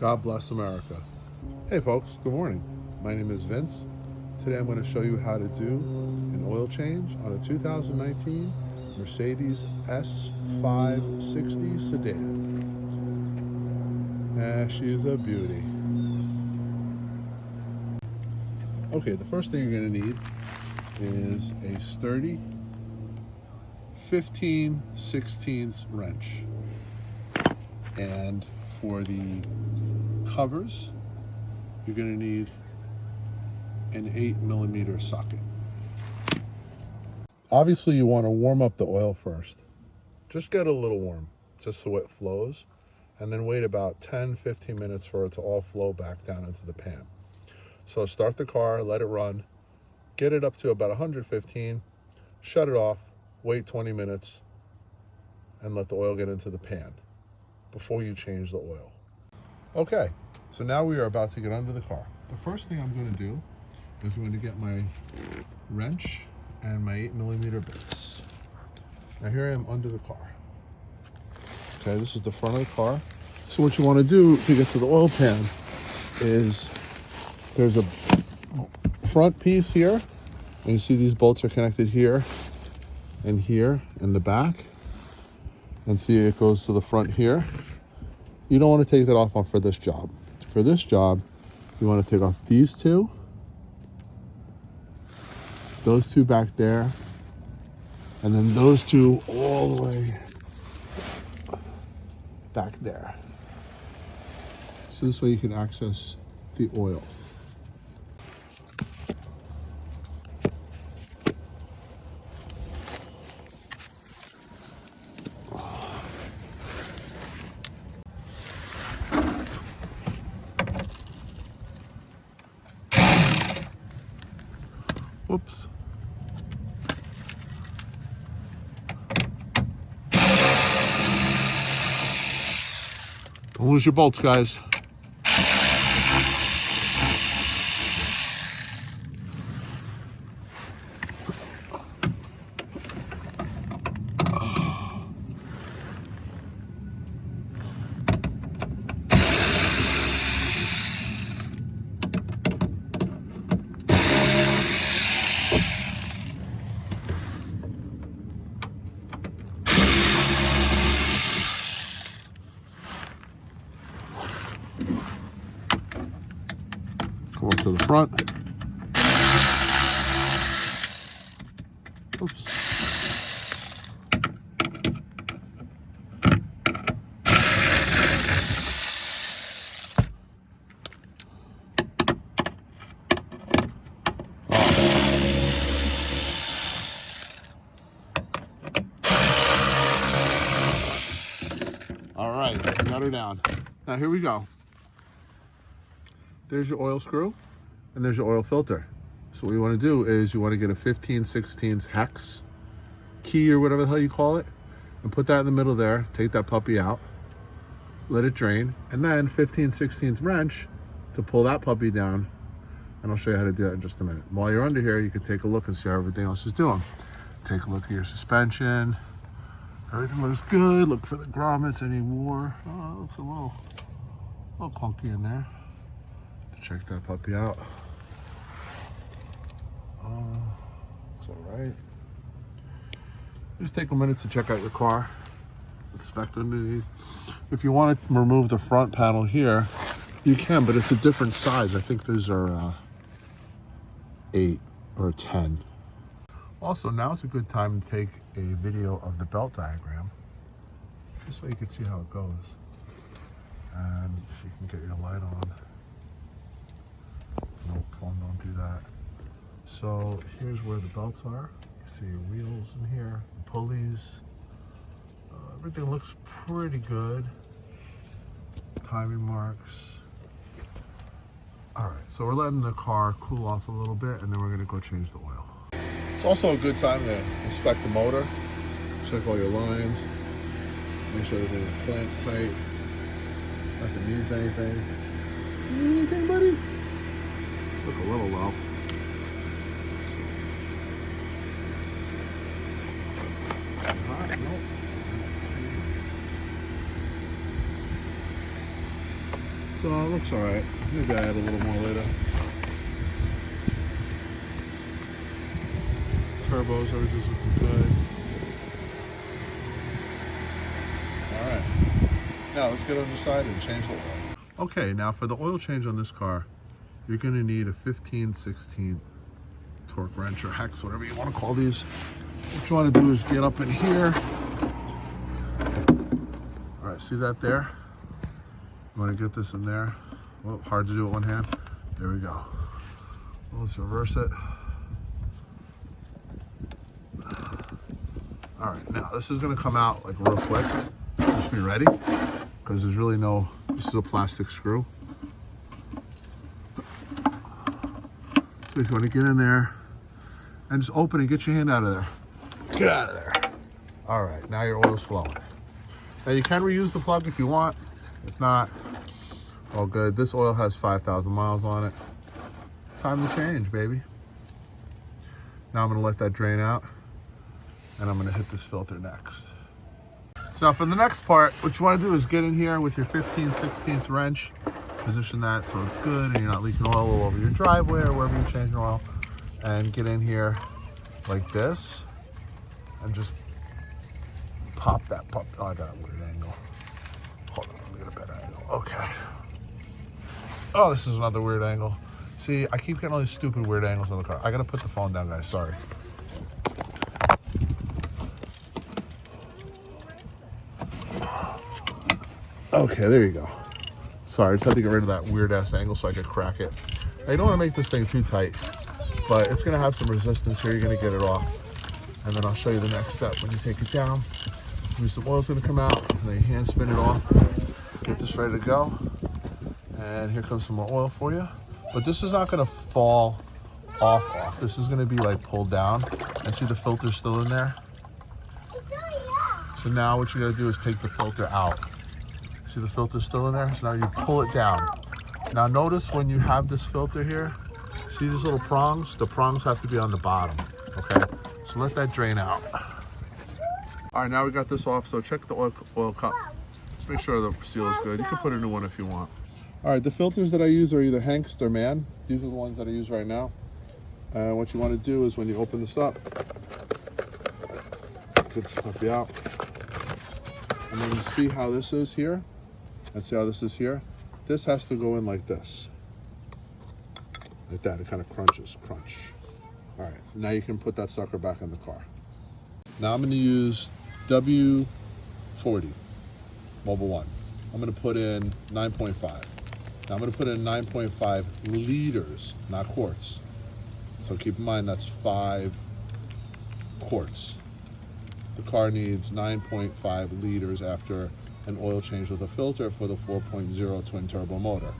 God bless America. Hey folks, good morning. My name is Vince. Today I'm going to show you how to do an oil change on a 2019 Mercedes S560 sedan. She is a beauty. Okay, the first thing you're going to need is a sturdy 15/16 wrench. And for the covers, you're going to need an 8mm socket. Obviously, you want to warm up the oil first. Just get it a little warm, just so it flows, and then wait about 10-15 minutes for it to all flow back down into the pan. So start the car, let it run, get it up to about 115, shut it off, wait 20 minutes, and let the oil get into the pan before you change the oil. Okay, so now we are about to get under the car. The first thing I'm going to do is I'm going to get my wrench and my 8mm bits. Now here I am under the car. Okay, this is the front of the car. So what you want to do to get to the oil pan is there's a front piece here, and you see these bolts are connected here and here in the back. And see, it goes to the front here. You don't want to take that off for this job. For this job, you want to take off these two, those two back there, and then those two all the way back there. So this way you can access the oil. Whoops. Don't lose your bolts, guys. Come up to the front. Oops. All right, got her down. Now here we go. There's your oil screw, and there's your oil filter. So what you want to do is you want to get a 15/16 hex key or whatever the hell you call it, and put that in the middle there. Take that puppy out, let it drain, and then 15/16 wrench to pull that puppy down. And I'll show you how to do that in just a minute. While you're under here, you can take a look and see how everything else is doing. Take a look at your suspension. Everything looks good. Look for the grommets anymore. Oh, it looks a little clunky in there. Check that puppy out. It's all right. Just take a minute to check out your car. Inspect underneath. If you want to remove the front panel here, you can, but it's a different size. I think those are 8 or 10. Also, now's a good time to take a video of the belt diagram. This way you can see how it goes. And you can get your light on. Nope, phone don't do that. So here's where the belts are. You see your wheels in here, pulleys. Everything looks pretty good. Timing marks. All right, so we're letting the car cool off a little bit, and then we're gonna go change the oil. It's also a good time to inspect the motor, check all your lines, make sure everything is clamped tight, if it needs anything. Anything, buddy? Look a little low. Hot? Nope. So it looks alright. Maybe I add a little more later. Turbos, everything's looking good. Alright. Now let's get on the side and change the oil. Okay, now for the oil change on this car, you're going to need a 15/16 torque wrench or Hengst, whatever you want to call these. What you want to do is get up in here. Alright, see that there? You want to get this in there. Well, hard to do with one hand. There we go. Well, let's reverse it. Alright, now this is going to come out like real quick. Just be ready, because there's really no, this is a plastic screw. So you want to get in there and just open it, get your hand out of there. Get out of there. Alright, now your oil's flowing. Now you can reuse the plug if you want. If not, all good. This oil has 5,000 miles on it. Time to change, baby. Now I'm going to let that drain out, and I'm going to hit this filter next. So now for the next part, what you want to do is get in here with your 15/16 wrench, position that so it's good and you're not leaking oil all over your driveway or wherever you're changing oil, and get in here like this and just pop that pup. Oh, I got a weird angle. Hold on, let me get a better angle. Okay. Oh, this is another weird angle. See, I keep getting all these stupid weird angles on the car. I gotta put the phone down, guys, sorry. Okay, there you go. Sorry, I just had to get rid of that weird ass angle so I could crack it. Now, you don't want to make this thing too tight, but it's going to have some resistance here. You're going to get it off. And then I'll show you the next step when you take it down. Some oil's going to come out, and then you hand spin it off. Get this ready to go. And here comes some more oil for you. But this is not going to fall off. This is going to be like pulled down. And see the filter's still in there? So now what you got to do is take the filter out. See the filter's still in there? So now you pull it down. Now notice when you have this filter here, see these little prongs? The prongs have to be on the bottom, okay? So let that drain out. All right, now we got this off, so check the oil cup. Just make sure the seal is good. You can put a new one if you want. All right, the filters that I use are either Hengst or Mann. These are the ones that I use right now. And what you want to do is when you open this up, get this puppy out. And then you see how this is here? And see how this is here? This has to go in like this. Like that, it kind of crunches, crunch. All right, now you can put that sucker back in the car. Now I'm gonna use W40, Mobile 1. I'm gonna put in 9.5. Now I'm gonna put in 9.5 liters, not quarts. So keep in mind that's 5 quarts. The car needs 9.5 liters after an oil change with a filter for the 4.0 twin turbo motor.